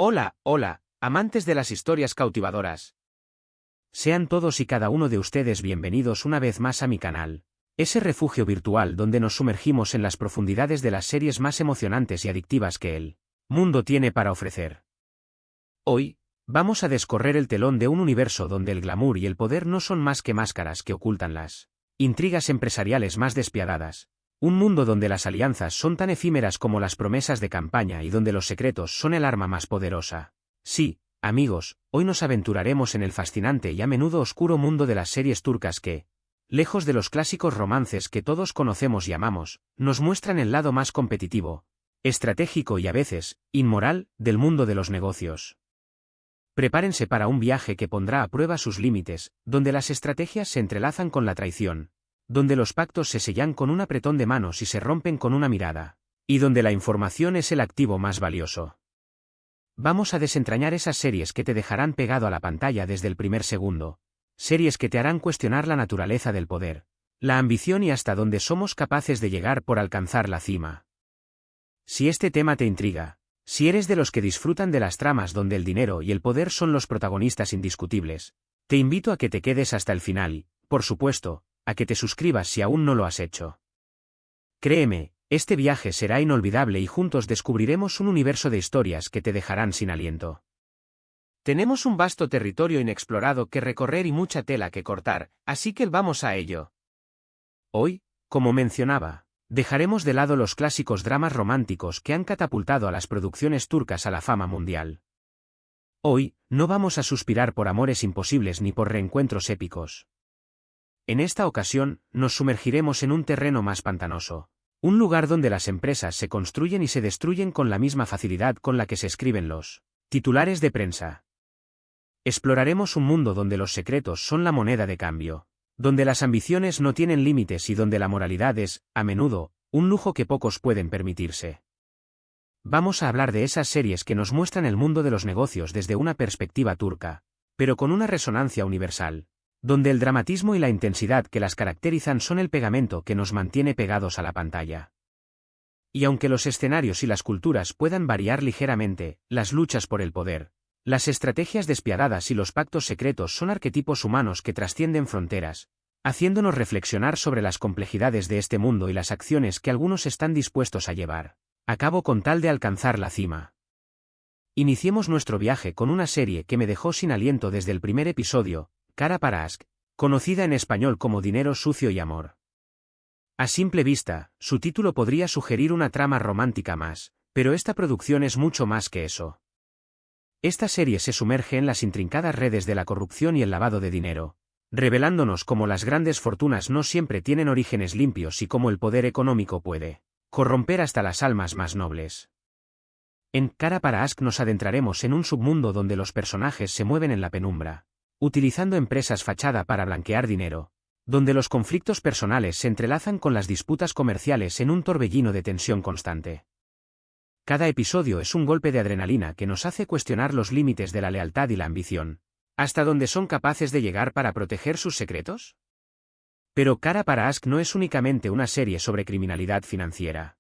Hola, hola, amantes de las historias cautivadoras. Sean todos y cada uno de ustedes bienvenidos una vez más a mi canal, ese refugio virtual donde nos sumergimos en las profundidades de las series más emocionantes y adictivas que el mundo tiene para ofrecer. Hoy, vamos a descorrer el telón de un universo donde el glamour y el poder no son más que máscaras que ocultan las intrigas empresariales más despiadadas. Un mundo donde las alianzas son tan efímeras como las promesas de campaña y donde los secretos son el arma más poderosa. Sí, amigos, hoy nos aventuraremos en el fascinante y a menudo oscuro mundo de las series turcas que, lejos de los clásicos romances que todos conocemos y amamos, nos muestran el lado más competitivo, estratégico y a veces, inmoral, del mundo de los negocios. Prepárense para un viaje que pondrá a prueba sus límites, donde las estrategias se entrelazan con la traición, donde los pactos se sellan con un apretón de manos y se rompen con una mirada, y donde la información es el activo más valioso. Vamos a desentrañar esas series que te dejarán pegado a la pantalla desde el primer segundo, series que te harán cuestionar la naturaleza del poder, la ambición y hasta dónde somos capaces de llegar por alcanzar la cima. Si este tema te intriga, si eres de los que disfrutan de las tramas donde el dinero y el poder son los protagonistas indiscutibles, te invito a que te quedes hasta el final y, por supuesto, a que te suscribas si aún no lo has hecho. Créeme, este viaje será inolvidable y juntos descubriremos un universo de historias que te dejarán sin aliento. Tenemos un vasto territorio inexplorado que recorrer y mucha tela que cortar, así que vamos a ello. Hoy, como mencionaba, dejaremos de lado los clásicos dramas románticos que han catapultado a las producciones turcas a la fama mundial. Hoy, no vamos a suspirar por amores imposibles ni por reencuentros épicos. En esta ocasión, nos sumergiremos en un terreno más pantanoso, un lugar donde las empresas se construyen y se destruyen con la misma facilidad con la que se escriben los titulares de prensa. Exploraremos un mundo donde los secretos son la moneda de cambio, donde las ambiciones no tienen límites y donde la moralidad es, a menudo, un lujo que pocos pueden permitirse. Vamos a hablar de esas series que nos muestran el mundo de los negocios desde una perspectiva turca, pero con una resonancia universal, donde el dramatismo y la intensidad que las caracterizan son el pegamento que nos mantiene pegados a la pantalla. Y aunque los escenarios y las culturas puedan variar ligeramente, las luchas por el poder, las estrategias despiadadas y los pactos secretos son arquetipos humanos que trascienden fronteras, haciéndonos reflexionar sobre las complejidades de este mundo y las acciones que algunos están dispuestos a llevar a cabo con tal de alcanzar la cima. Iniciemos nuestro viaje con una serie que me dejó sin aliento desde el primer episodio, Kara para Aşk, conocida en español como Dinero sucio y amor. A simple vista, su título podría sugerir una trama romántica más, pero esta producción es mucho más que eso. Esta serie se sumerge en las intrincadas redes de la corrupción y el lavado de dinero, revelándonos cómo las grandes fortunas no siempre tienen orígenes limpios y cómo el poder económico puede corromper hasta las almas más nobles. En Kara para Aşk nos adentraremos en un submundo donde los personajes se mueven en la penumbra, utilizando empresas fachada para blanquear dinero, donde los conflictos personales se entrelazan con las disputas comerciales en un torbellino de tensión constante. Cada episodio es un golpe de adrenalina que nos hace cuestionar los límites de la lealtad y la ambición, ¿hasta dónde son capaces de llegar para proteger sus secretos? Pero Kara para Aşk no es únicamente una serie sobre criminalidad financiera.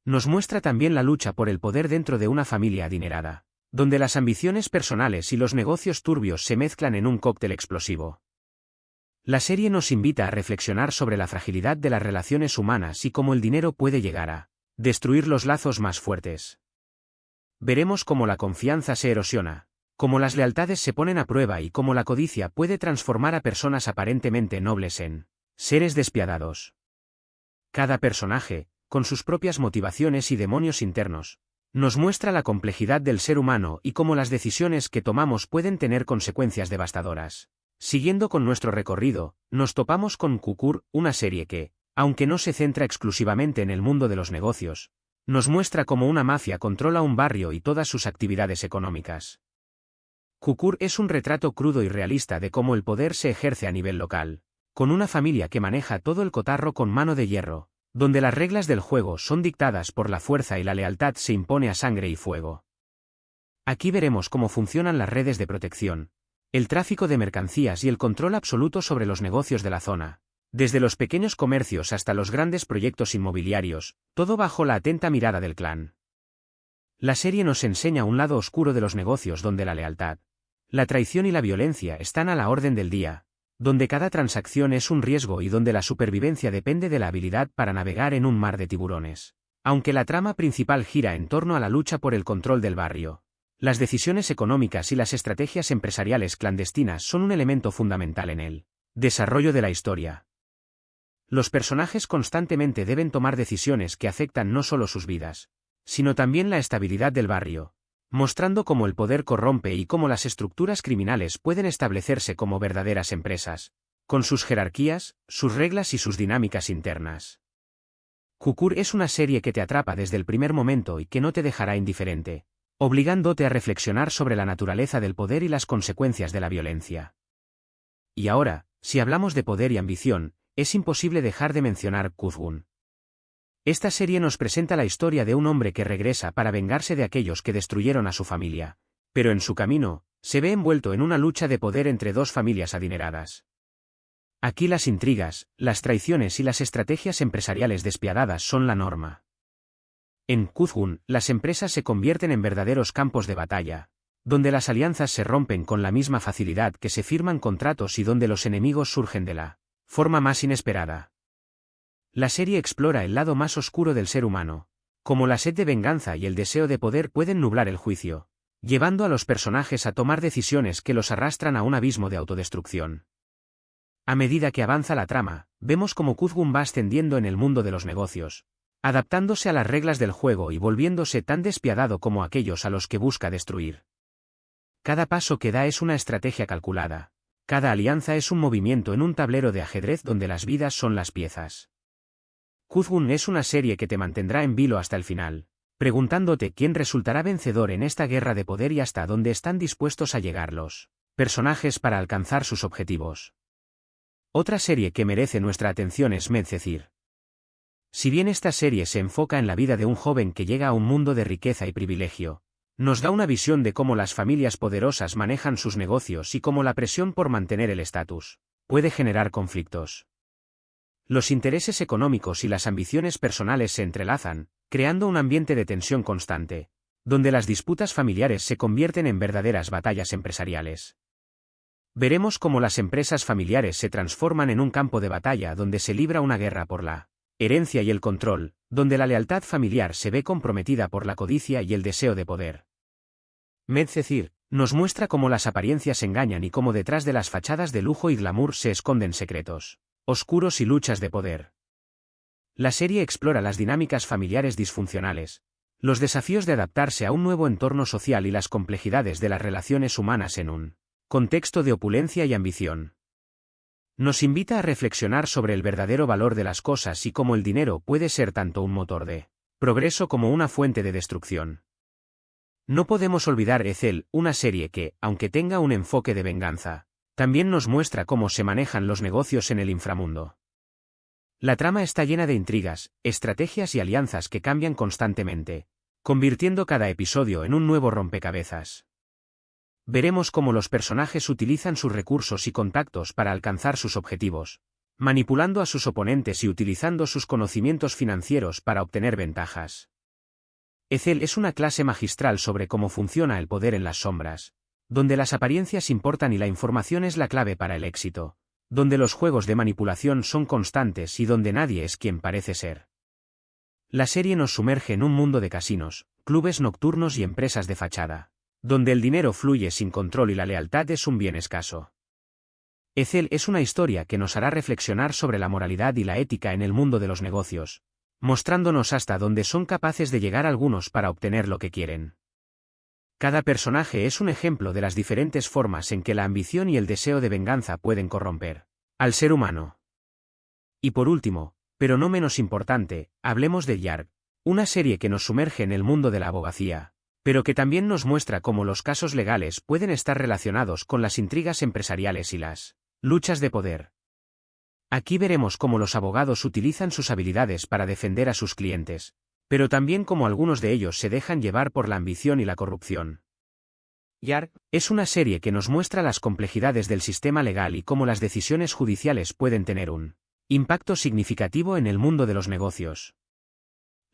Nos muestra también la lucha por el poder dentro de una familia adinerada, donde las ambiciones personales y los negocios turbios se mezclan en un cóctel explosivo. La serie nos invita a reflexionar sobre la fragilidad de las relaciones humanas y cómo el dinero puede llegar a destruir los lazos más fuertes. Veremos cómo la confianza se erosiona, cómo las lealtades se ponen a prueba y cómo la codicia puede transformar a personas aparentemente nobles en seres despiadados. Cada personaje, con sus propias motivaciones y demonios internos, nos muestra la complejidad del ser humano y cómo las decisiones que tomamos pueden tener consecuencias devastadoras. Siguiendo con nuestro recorrido, nos topamos con Çukur, una serie que, aunque no se centra exclusivamente en el mundo de los negocios, nos muestra cómo una mafia controla un barrio y todas sus actividades económicas. Çukur es un retrato crudo y realista de cómo el poder se ejerce a nivel local, con una familia que maneja todo el cotarro con mano de hierro, donde las reglas del juego son dictadas por la fuerza y la lealtad se impone a sangre y fuego. Aquí veremos cómo funcionan las redes de protección, el tráfico de mercancías y el control absoluto sobre los negocios de la zona, desde los pequeños comercios hasta los grandes proyectos inmobiliarios, todo bajo la atenta mirada del clan. La serie nos enseña un lado oscuro de los negocios donde la lealtad, la traición y la violencia están a la orden del día, donde cada transacción es un riesgo y donde la supervivencia depende de la habilidad para navegar en un mar de tiburones. Aunque la trama principal gira en torno a la lucha por el control del barrio, las decisiones económicas y las estrategias empresariales clandestinas son un elemento fundamental en el desarrollo de la historia. Los personajes constantemente deben tomar decisiones que afectan no solo sus vidas, sino también la estabilidad del barrio, mostrando cómo el poder corrompe y cómo las estructuras criminales pueden establecerse como verdaderas empresas, con sus jerarquías, sus reglas y sus dinámicas internas. Kukur es una serie que te atrapa desde el primer momento y que no te dejará indiferente, obligándote a reflexionar sobre la naturaleza del poder y las consecuencias de la violencia. Y ahora, si hablamos de poder y ambición, es imposible dejar de mencionar Kuzgun. Esta serie nos presenta la historia de un hombre que regresa para vengarse de aquellos que destruyeron a su familia, pero en su camino, se ve envuelto en una lucha de poder entre dos familias adineradas. Aquí las intrigas, las traiciones y las estrategias empresariales despiadadas son la norma. En Kuzgun, las empresas se convierten en verdaderos campos de batalla, donde las alianzas se rompen con la misma facilidad que se firman contratos y donde los enemigos surgen de la forma más inesperada. La serie explora el lado más oscuro del ser humano, como la sed de venganza y el deseo de poder pueden nublar el juicio, llevando a los personajes a tomar decisiones que los arrastran a un abismo de autodestrucción. A medida que avanza la trama, vemos cómo Kuzgun va ascendiendo en el mundo de los negocios, adaptándose a las reglas del juego y volviéndose tan despiadado como aquellos a los que busca destruir. Cada paso que da es una estrategia calculada, cada alianza es un movimiento en un tablero de ajedrez donde las vidas son las piezas. Kuzgun es una serie que te mantendrá en vilo hasta el final, preguntándote quién resultará vencedor en esta guerra de poder y hasta dónde están dispuestos a llegar los personajes para alcanzar sus objetivos. Otra serie que merece nuestra atención es Medcezir. Si bien esta serie se enfoca en la vida de un joven que llega a un mundo de riqueza y privilegio, nos da una visión de cómo las familias poderosas manejan sus negocios y cómo la presión por mantener el estatus puede generar conflictos. Los intereses económicos y las ambiciones personales se entrelazan, creando un ambiente de tensión constante, donde las disputas familiares se convierten en verdaderas batallas empresariales. Veremos cómo las empresas familiares se transforman en un campo de batalla donde se libra una guerra por la herencia y el control, donde la lealtad familiar se ve comprometida por la codicia y el deseo de poder. Medcezir nos muestra cómo las apariencias engañan y cómo detrás de las fachadas de lujo y glamour se esconden secretos oscuros y luchas de poder. La serie explora las dinámicas familiares disfuncionales, los desafíos de adaptarse a un nuevo entorno social y las complejidades de las relaciones humanas en un contexto de opulencia y ambición. Nos invita a reflexionar sobre el verdadero valor de las cosas y cómo el dinero puede ser tanto un motor de progreso como una fuente de destrucción. No podemos olvidar Ethel, una serie que, aunque tenga un enfoque de venganza, también nos muestra cómo se manejan los negocios en el inframundo. La trama está llena de intrigas, estrategias y alianzas que cambian constantemente, convirtiendo cada episodio en un nuevo rompecabezas. Veremos cómo los personajes utilizan sus recursos y contactos para alcanzar sus objetivos, manipulando a sus oponentes y utilizando sus conocimientos financieros para obtener ventajas. Ethel es una clase magistral sobre cómo funciona el poder en las sombras, donde las apariencias importan y la información es la clave para el éxito, donde los juegos de manipulación son constantes y donde nadie es quien parece ser. La serie nos sumerge en un mundo de casinos, clubes nocturnos y empresas de fachada, donde el dinero fluye sin control y la lealtad es un bien escaso. Ethel es una historia que nos hará reflexionar sobre la moralidad y la ética en el mundo de los negocios, mostrándonos hasta dónde son capaces de llegar algunos para obtener lo que quieren. Cada personaje es un ejemplo de las diferentes formas en que la ambición y el deseo de venganza pueden corromper al ser humano. Y por último, pero no menos importante, hablemos de Yarg, una serie que nos sumerge en el mundo de la abogacía, pero que también nos muestra cómo los casos legales pueden estar relacionados con las intrigas empresariales y las luchas de poder. Aquí veremos cómo los abogados utilizan sus habilidades para defender a sus clientes, pero también cómo algunos de ellos se dejan llevar por la ambición y la corrupción. Yarg es una serie que nos muestra las complejidades del sistema legal y cómo las decisiones judiciales pueden tener un impacto significativo en el mundo de los negocios.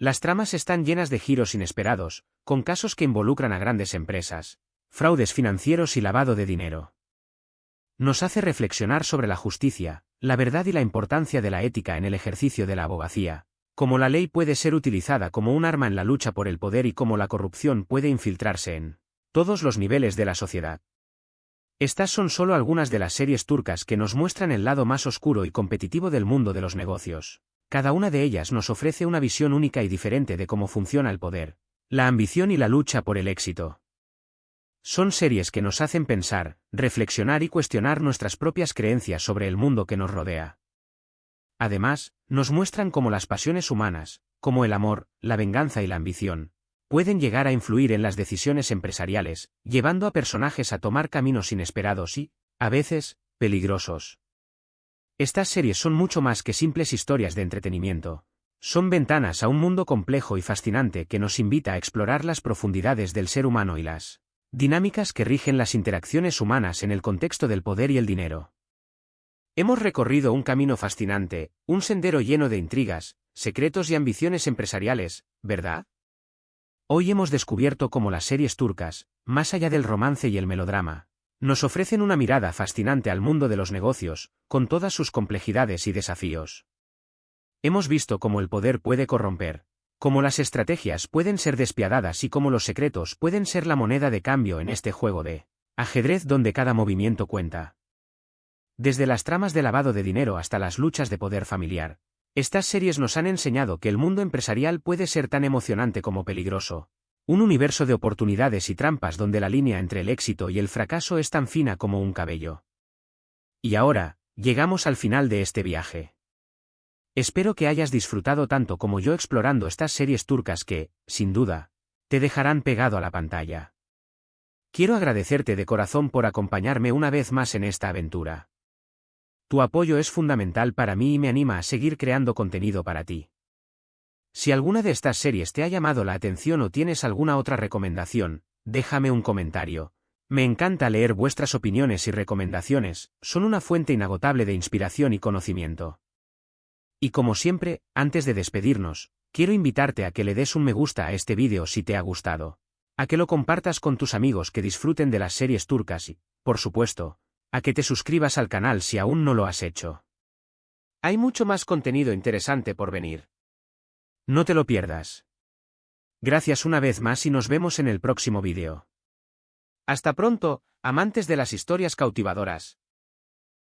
Las tramas están llenas de giros inesperados, con casos que involucran a grandes empresas, fraudes financieros y lavado de dinero. Nos hace reflexionar sobre la justicia, la verdad y la importancia de la ética en el ejercicio de la abogacía, cómo la ley puede ser utilizada como un arma en la lucha por el poder y cómo la corrupción puede infiltrarse en todos los niveles de la sociedad. Estas son solo algunas de las series turcas que nos muestran el lado más oscuro y competitivo del mundo de los negocios. Cada una de ellas nos ofrece una visión única y diferente de cómo funciona el poder, la ambición y la lucha por el éxito. Son series que nos hacen pensar, reflexionar y cuestionar nuestras propias creencias sobre el mundo que nos rodea. Además, nos muestran cómo las pasiones humanas, como el amor, la venganza y la ambición, pueden llegar a influir en las decisiones empresariales, llevando a personajes a tomar caminos inesperados y, a veces, peligrosos. Estas series son mucho más que simples historias de entretenimiento. Son ventanas a un mundo complejo y fascinante que nos invita a explorar las profundidades del ser humano y las dinámicas que rigen las interacciones humanas en el contexto del poder y el dinero. Hemos recorrido un camino fascinante, un sendero lleno de intrigas, secretos y ambiciones empresariales, ¿verdad? Hoy hemos descubierto cómo las series turcas, más allá del romance y el melodrama, nos ofrecen una mirada fascinante al mundo de los negocios, con todas sus complejidades y desafíos. Hemos visto cómo el poder puede corromper, cómo las estrategias pueden ser despiadadas y cómo los secretos pueden ser la moneda de cambio en este juego de ajedrez donde cada movimiento cuenta. Desde las tramas de lavado de dinero hasta las luchas de poder familiar, estas series nos han enseñado que el mundo empresarial puede ser tan emocionante como peligroso. Un universo de oportunidades y trampas donde la línea entre el éxito y el fracaso es tan fina como un cabello. Y ahora, llegamos al final de este viaje. Espero que hayas disfrutado tanto como yo explorando estas series turcas que, sin duda, te dejarán pegado a la pantalla. Quiero agradecerte de corazón por acompañarme una vez más en esta aventura. Tu apoyo es fundamental para mí y me anima a seguir creando contenido para ti. Si alguna de estas series te ha llamado la atención o tienes alguna otra recomendación, déjame un comentario. Me encanta leer vuestras opiniones y recomendaciones, son una fuente inagotable de inspiración y conocimiento. Y como siempre, antes de despedirnos, quiero invitarte a que le des un me gusta a este vídeo si te ha gustado, a que lo compartas con tus amigos que disfruten de las series turcas y, por supuesto, a que te suscribas al canal si aún no lo has hecho. Hay mucho más contenido interesante por venir. No te lo pierdas. Gracias una vez más y nos vemos en el próximo vídeo. Hasta pronto, amantes de las historias cautivadoras.